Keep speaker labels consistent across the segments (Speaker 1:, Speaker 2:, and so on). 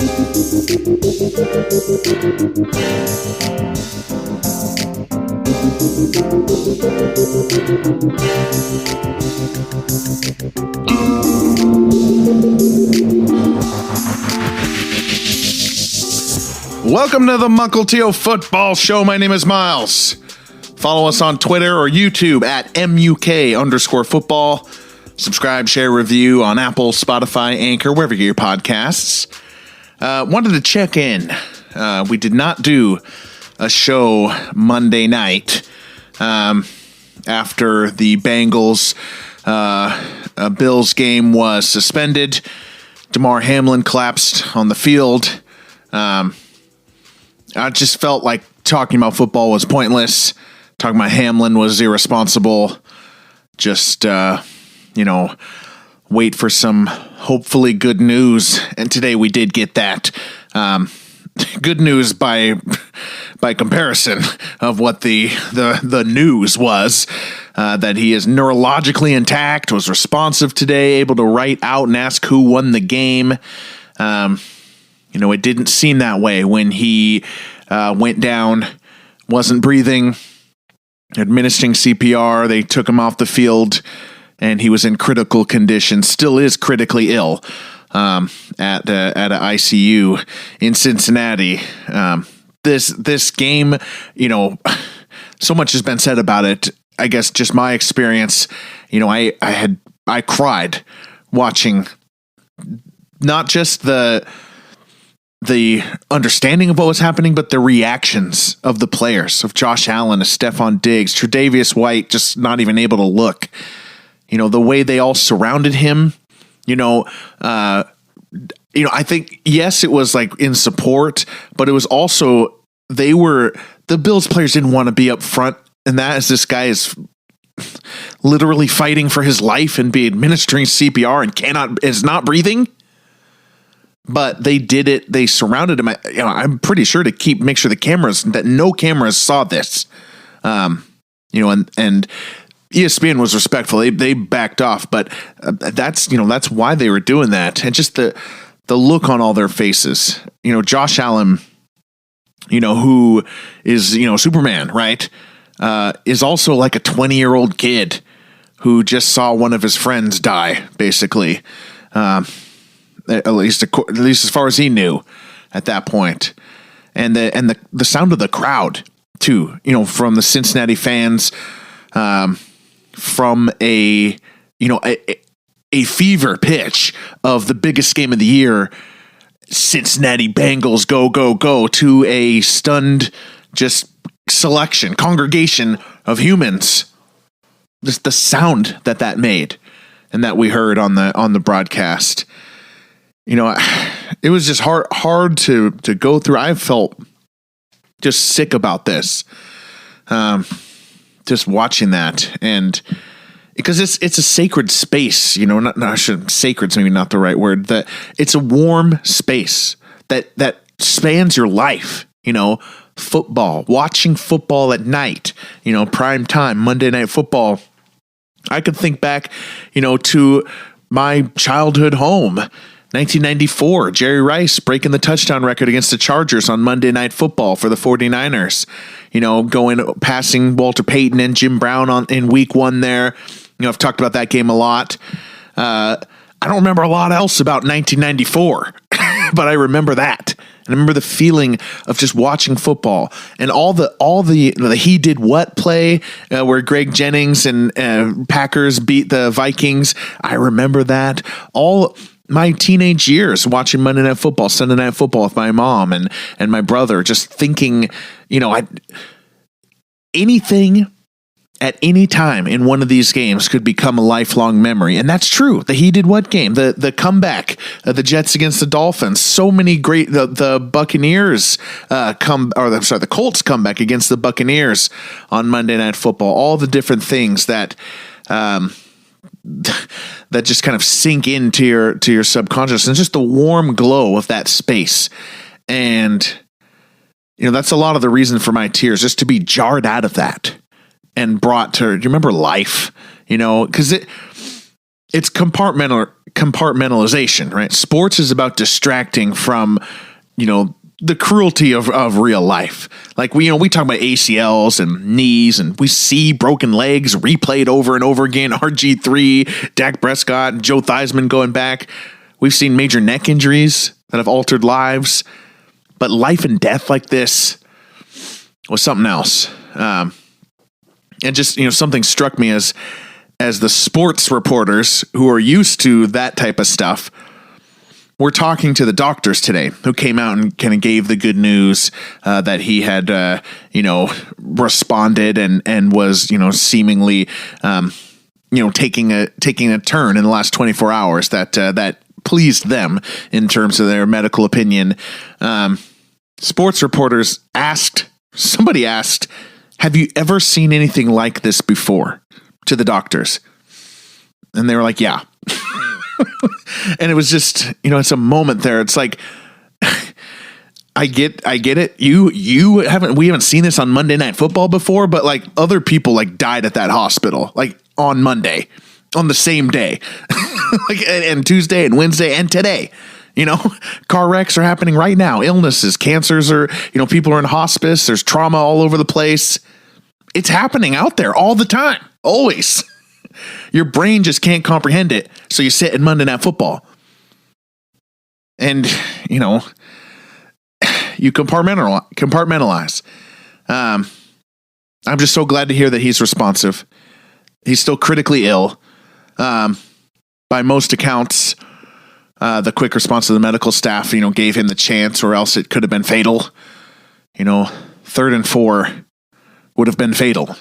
Speaker 1: Welcome to the Mukilteo Football Show. My name is Miles. Follow us on Twitter or YouTube at MUK_football. Subscribe, share, review on Apple, Spotify, Anchor, wherever you get your podcasts. Wanted to check in. We did not do a show Monday night after the Bengals Bills game was suspended. Damar Hamlin collapsed on the field. I just felt like talking about football was pointless. Talking about Hamlin was irresponsible. Just, wait for some hopefully good news. And today we did get that. Good news by comparison of what the news was. That he is neurologically intact, was responsive today, able to write out and ask who won the game. It didn't seem that way when he went down, wasn't breathing, administering CPR. They took him off the field, and he was in critical condition. Still is critically ill at an ICU in Cincinnati. This game, so much has been said about it. I guess just my experience. I cried watching not just the understanding of what was happening, but the reactions of the players, of Josh Allen, of Stephon Diggs, Tre'Davious White, just not even able to look. The way they all surrounded him. I think, yes, it was like in support, but it was also, the Bills players didn't want to be up front, and that is, this guy is literally fighting for his life and be administering CPR and is not breathing. But they did it. They surrounded him. I'm pretty sure to make sure that no cameras saw this. And ESPN was respectful. They backed off, but that's why they were doing that. And just the look on all their faces. Josh Allen, who is Superman, right? Is also like a 20-year-old kid who just saw one of his friends die, basically. At least as far as he knew at that point. And the sound of the crowd too, from the Cincinnati fans, from a fever pitch of the biggest game of the year, Cincinnati Bengals go, go, go, to a stunned just congregation of humans. Just the sound that made and that we heard on the broadcast. It was just hard to go through. I felt just sick about this, just watching that, and because it's a sacred space, sacred's maybe not the right word. That it's a warm space that spans your life. Football, watching football at night, prime time, Monday Night Football. I could think back, to my childhood home. 1994, Jerry Rice breaking the touchdown record against the Chargers on Monday Night Football for the 49ers. Passing Walter Payton and Jim Brown in week 1 there. I've talked about that game a lot. I don't remember a lot else about 1994, but I remember that. And I remember the feeling of just watching football and all the he did what play where Greg Jennings and Packers beat the Vikings. I remember that. All my teenage years watching Monday Night Football, Sunday Night Football with my mom and my brother, just thinking, anything at any time in one of these games could become a lifelong memory. And that's true. The he did what game, the comeback, the Jets against the Dolphins, so many great, the Buccaneers the Colts comeback against the Buccaneers on Monday Night Football, all the different things that just kind of sink into your subconscious, and just the warm glow of that space. And, that's a lot of the reason for my tears, just to be jarred out of that and brought to, do you remember life? Because it's compartmentalized compartmentalization, right? Sports is about distracting from, the cruelty of real life. Like we talk about ACLs and knees, and we see broken legs replayed over and over again. RG3, Dak Prescott, Joe Theismann going back. We've seen major neck injuries that have altered lives, but life and death like this was something else. And just, something struck me as the sports reporters who are used to that type of stuff. We're talking to the doctors today who came out and kind of gave the good news that he had, responded and was, seemingly, taking a turn in the last 24 hours that pleased them in terms of their medical opinion. Sports reporters somebody asked, have you ever seen anything like this before, to the doctors? And they were like, yeah. And it was just, it's a moment there. It's like, I get it. We haven't seen this on Monday Night Football before, but like other people like died at that hospital, like on Monday, on the same day, like and Tuesday and Wednesday and today. Car wrecks are happening right now. Illnesses, cancers are, people are in hospice. There's trauma all over the place. It's happening out there all the time, always. Your brain just can't comprehend it. So you sit in Monday Night Football and, you compartmentalize. I'm just so glad to hear that he's responsive. He's still critically ill. By most accounts, the quick response of the medical staff, gave him the chance, or else it could have been fatal. 3rd and 4 would have been fatal.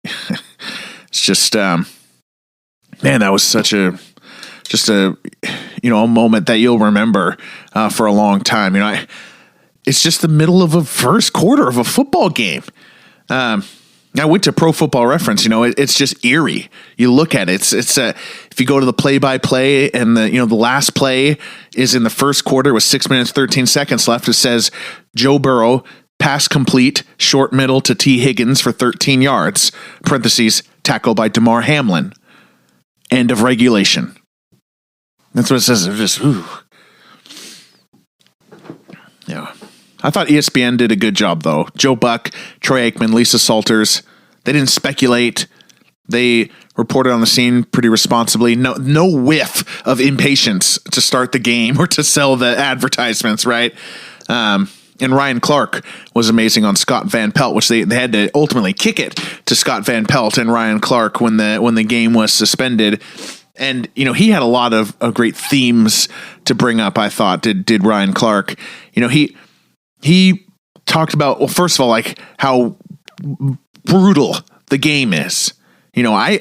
Speaker 1: It's just, man, that was such a moment that you'll remember for a long time. It's just the middle of a first quarter of a football game. I went to Pro Football Reference. It's just eerie. You look at it. It's if you go to the play-by-play and the last play is in the first quarter with 6 minutes 13 seconds left. It says Joe Burrow pass complete short middle to T Higgins for 13 yards. Parentheses tackle by Damar Hamlin. End of regulation. That's what it says. It's just ooh. Yeah. I thought ESPN did a good job, though. Joe Buck, Troy Aikman, Lisa Salters, they didn't speculate. They reported on the scene pretty responsibly. No whiff of impatience to start the game or to sell the advertisements, right? And Ryan Clark was amazing on Scott Van Pelt, which they had to ultimately kick it to Scott Van Pelt and Ryan Clark when the game was suspended. And, he had a lot of great themes to bring up, I thought, did Ryan Clark. He talked about, well, first of all, like how brutal the game is. I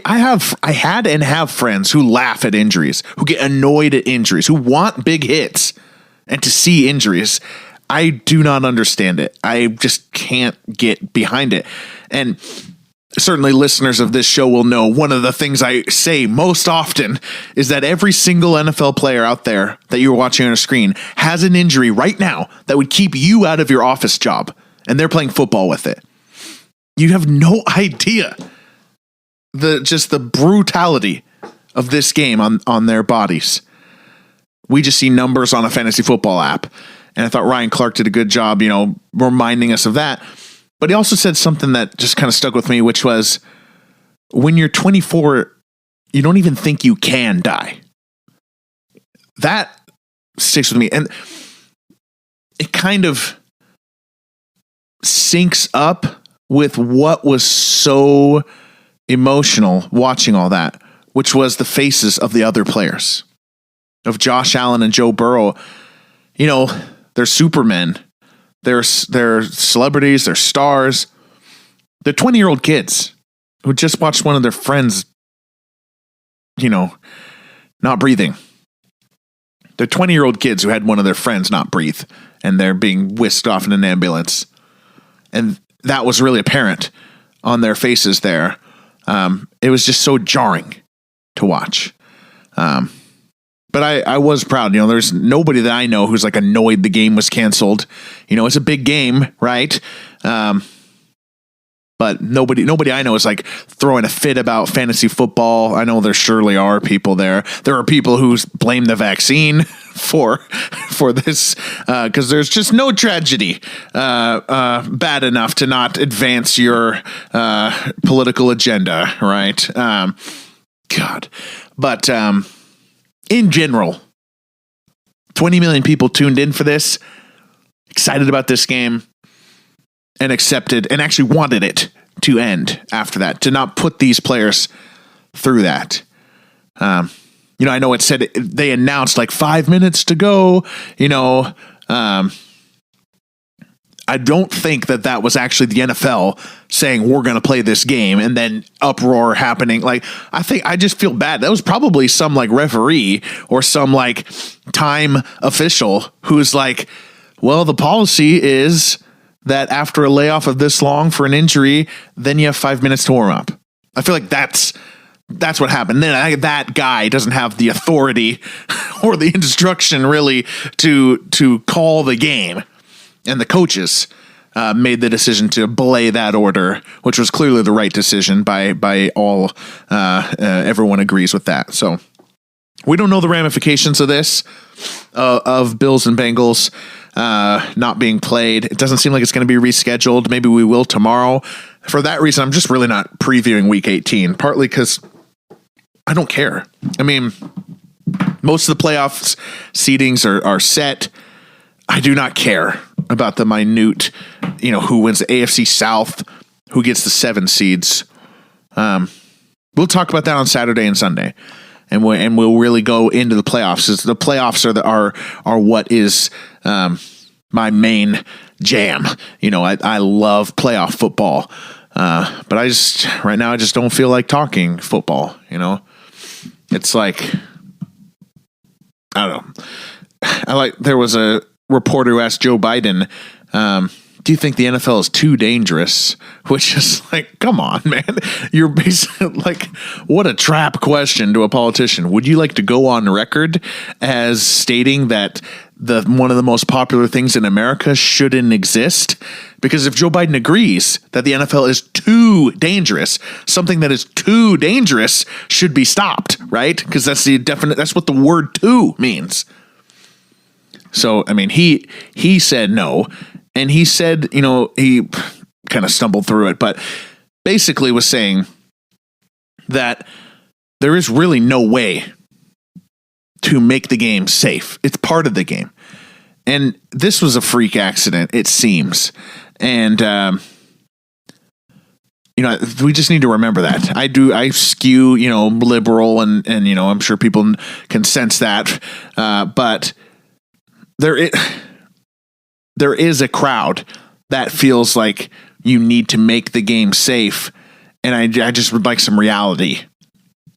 Speaker 1: had and have friends who laugh at injuries, who get annoyed at injuries, who want big hits, and to see injuries. I do not understand it. I just can't get behind it. And certainly listeners of this show will know one of the things I say most often is that every single NFL player out there that you're watching on a screen has an injury right now that would keep you out of your office job, and they're playing football with it. You have no idea the brutality of this game on their bodies. We just see numbers on a fantasy football app, and I thought Ryan Clark did a good job, reminding us of that. But he also said something that just kind of stuck with me, which was, when you're 24, you don't even think you can die. That sticks with me. And it kind of syncs up with what was so emotional watching all that, which was the faces of the other players, of Josh Allen and Joe Burrow. They're supermen. They're celebrities, they're stars. They're 20-year-old kids who just watched one of their friends, not breathing. They're 20-year-old kids who had one of their friends not breathe, and they're being whisked off in an ambulance. And that was really apparent on their faces there. It was just so jarring to watch. But I was proud. There's nobody that I know who's like annoyed the game was canceled. It's a big game, right? But nobody I know is like throwing a fit about fantasy football. I know there surely are people there. There are people who blame the vaccine for this because there's just no tragedy bad enough to not advance your political agenda, right? God, but in general, 20 million people tuned in for this, excited about this game. And accepted and actually wanted it to end after that, to not put these players through that. I know it said they announced like 5 minutes to go. I don't think that was actually the NFL saying we're going to play this game and then uproar happening. Like, I just feel bad. That was probably some like referee or some like time official who's like, well, the policy is that after a layoff of this long for an injury, then you have 5 minutes to warm up. I feel like that's what happened. Then that guy doesn't have the authority or the instruction really to call the game. And the coaches made the decision to belay that order, which was clearly the right decision by all. Everyone agrees with that. So we don't know the ramifications of this, of Bills and Bengals not being played. It doesn't seem like it's going to be rescheduled. Maybe we will tomorrow. For that reason, I'm just really not previewing week 18, partly because I don't care. I mean, most of the playoffs seedings are set. I do not care about the minute, who wins the AFC South, who gets the 7 seeds. We'll talk about that on Saturday and Sunday. And we'll really go into the playoffs. The playoffs are what is my main jam. I love playoff football, but right now I just don't feel like talking football. It's like, I don't know. There was a reporter who asked Joe Biden, do you think the NFL is too dangerous? Which is like, come on, man. You're basically like, what a trap question to a politician. Would you like to go on record as stating that one of the most popular things in America shouldn't exist? Because if Joe Biden agrees that the NFL is too dangerous, something that is too dangerous should be stopped, right? Because that's what the word "too" means. So, I mean, he said no. And he said, he kind of stumbled through it, but basically was saying that there is really no way to make the game safe. It's part of the game. And this was a freak accident, it seems. And, we just need to remember that. I skew, liberal and I'm sure people can sense that. But there is a crowd that feels like you need to make the game safe. And I just would like some reality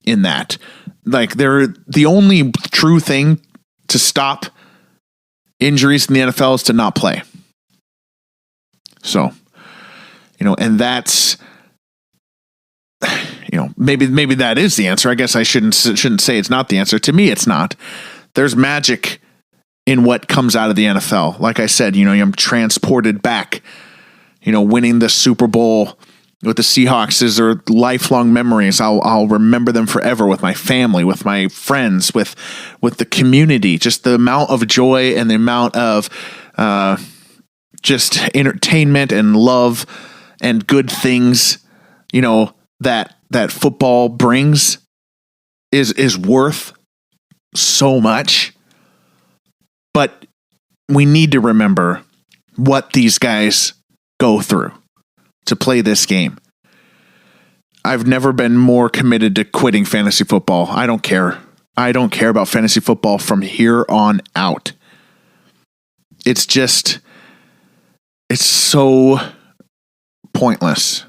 Speaker 1: in that. Like, the only true thing to stop injuries in the NFL is to not play. So, and that's, maybe that is the answer. I guess I shouldn't say it's not the answer. To me, it's not. There's magic in what comes out of the NFL. Like I said, I'm transported back, winning the Super Bowl with the Seahawks are lifelong memories. I'll remember them forever with my family, with my friends, with the community, just the amount of joy and the amount of just entertainment and love and good things, that football brings is worth so much. But we need to remember what these guys go through to play this game. I've never been more committed to quitting fantasy football. I don't care. I don't care about fantasy football from here on out. It's so pointless.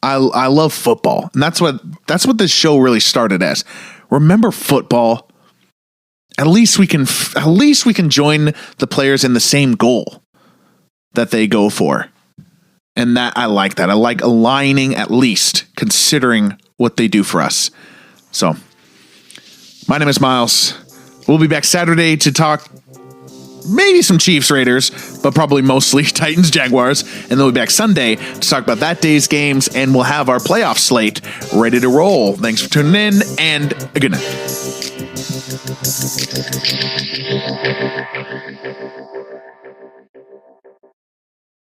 Speaker 1: I love football. And that's what this show really started as. Remember football. At least we can join the players in the same goal that they go for. And that I like that. I like aligning, at least considering what they do for us. So my name is Miles. We'll be back Saturday to talk maybe some Chiefs Raiders, but probably mostly Titans Jaguars. And then we'll be back Sunday to talk about that day's games, and we'll have our playoff slate ready to roll. Thanks for tuning in, and a good night.